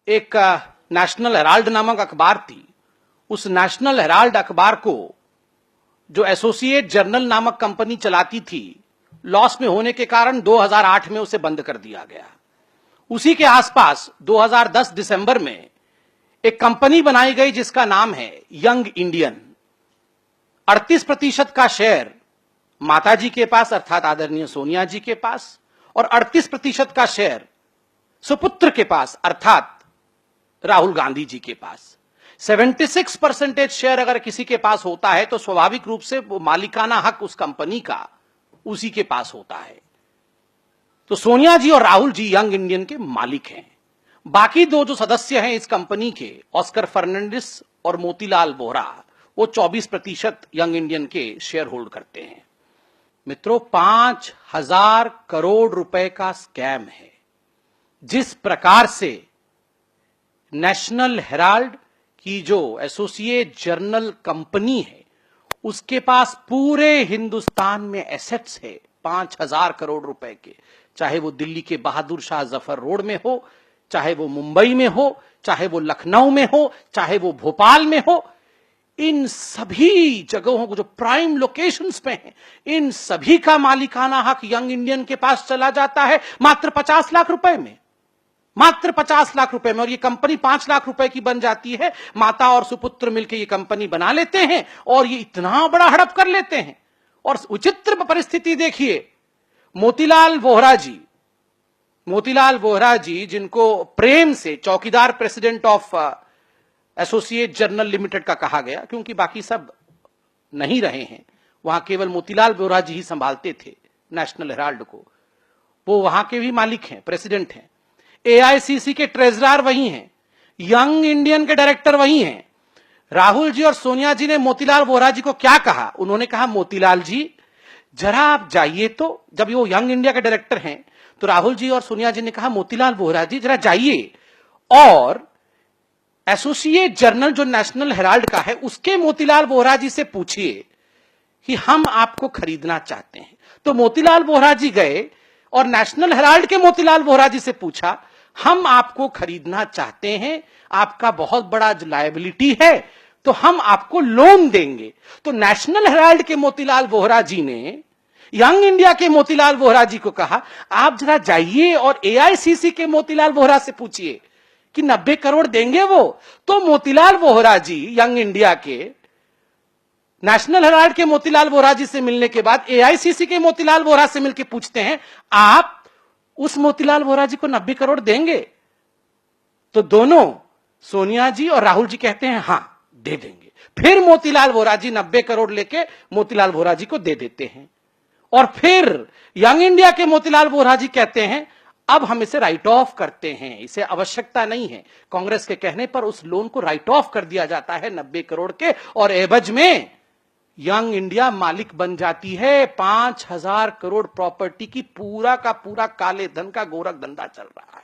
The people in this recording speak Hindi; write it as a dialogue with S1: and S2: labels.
S1: एक नेशनल हेराल्ड नामक अखबार थी। उस नेशनल हेराल्ड अखबार को जो एसोसिएट जर्नल नामक कंपनी चलाती थी, लॉस में होने के कारण 2008 में उसे बंद कर दिया गया। उसी के आसपास 2010 दिसंबर में एक कंपनी बनाई गई जिसका नाम है यंग इंडियन। 38% का शेयर माताजी के पास अर्थात आदरणीय सोनिया जी के पास, और 38% का शेयर सुपुत्र के पास अर्थात राहुल गांधी जी के पास। 76% शेयर अगर किसी के पास होता है तो स्वाभाविक रूप से वो मालिकाना हक उस कंपनी का उसी के पास होता है। तो सोनिया जी और राहुल जी यंग इंडियन के मालिक हैं। बाकी दो जो सदस्य हैं इस कंपनी के, ऑस्कर फर्नांडिस और मोतीलाल वोहरा, वो 24% यंग इंडियन के शेयर होल्ड करते हैं। मित्रों, 5,000 करोड़ रुपए का स्कैम है। जिस प्रकार से नेशनल हेराल्ड की जो एसोसिएट जर्नल कंपनी है उसके पास पूरे हिंदुस्तान में एसेट्स है 5,000 करोड़ रुपए के, चाहे वो दिल्ली के बहादुर शाह जफर रोड में हो, चाहे वो मुंबई में हो, चाहे वो लखनऊ में हो, चाहे वो भोपाल में हो, इन सभी जगहों को जो प्राइम लोकेशंस पे हैं, इन सभी का मालिकाना हक यंग इंडियन के पास चला जाता है मात्र 50 लाख रुपए में। मात्र 50 लाख रुपए में। और ये कंपनी 5 लाख रुपए की बन जाती है। माता और सुपुत्र मिलकर ये कंपनी बना लेते हैं और ये इतना बड़ा हड़प कर लेते हैं। और विचित्र परिस्थिति देखिए, मोतीलाल वोहरा जी जिनको प्रेम से चौकीदार president of associate journal limited का कहा गया, क्योंकि बाकी सब नहीं रहे हैं, वहां केवल मोतीलाल वोहरा जी ही संभालते थे नेशनल हेराल्ड को। वो वहां के भी मालिक हैं, प्रेसिडेंट हैं। एआईसीसी के ट्रेजरर वही हैं, यंग इंडियन के डायरेक्टर वही हैं। राहुल जी और सोनिया जी ने मोतीलाल वोहरा जी को क्या कहा? उन्होंने कहा, मोतीलाल जी जरा आप जाइए। तो जब वो यंग इंडिया के डायरेक्टर हैं तो राहुल जी और सोनिया जी ने कहा, मोतीलाल वोहरा जी जरा जाइए और एसोसिएट जर्नल जो नेशनल हेराल्ड का है उसके मोतीलाल वोहरा जी से पूछिए कि हम आपको खरीदना चाहते हैं। तो मोतीलाल वोहरा जी गए और नेशनल हेराल्ड के मोतीलाल वोहरा जी से पूछा, हम आपको खरीदना चाहते हैं, आपका बहुत बड़ा लायबिलिटी है, तो हम आपको लोन देंगे। तो नेशनल हेराल्ड के मोतीलाल वोहरा जी ने यंग इंडिया के मोतीलाल वोहरा जी को कहा, आप जरा जाइए और एआईसीसी के मोतीलाल वोहरा से पूछिए कि 90 करोड़ देंगे वो। तो मोतीलाल वोहरा जी यंग इंडिया के नेशनल हेराल्ड के मोतीलाल वोहरा जी से मिलने के बाद एआईसीसी के मोतीलाल वोहरा से मिलकर पूछते हैं, आप उस मोतीलाल वोहरा जी को 90 करोड़ देंगे? तो दोनों सोनिया जी और राहुल जी कहते हैं, हां दे देंगे। फिर मोतीलाल वोहरा जी 90 करोड़ लेके मोतीलाल वोहरा जी को दे देते हैं। और फिर यंग इंडिया के मोतीलाल वोहरा जी कहते हैं, अब हम इसे राइट ऑफ करते हैं, इसे आवश्यकता नहीं है। कांग्रेस के कहने पर उस लोन को राइट ऑफ कर दिया जाता है 90 करोड़ के, और एवज में यंग इंडिया मालिक बन जाती है 5,000 करोड़ प्रॉपर्टी की। पूरा का पूरा काले धन का गोरख धंधा चल रहा है।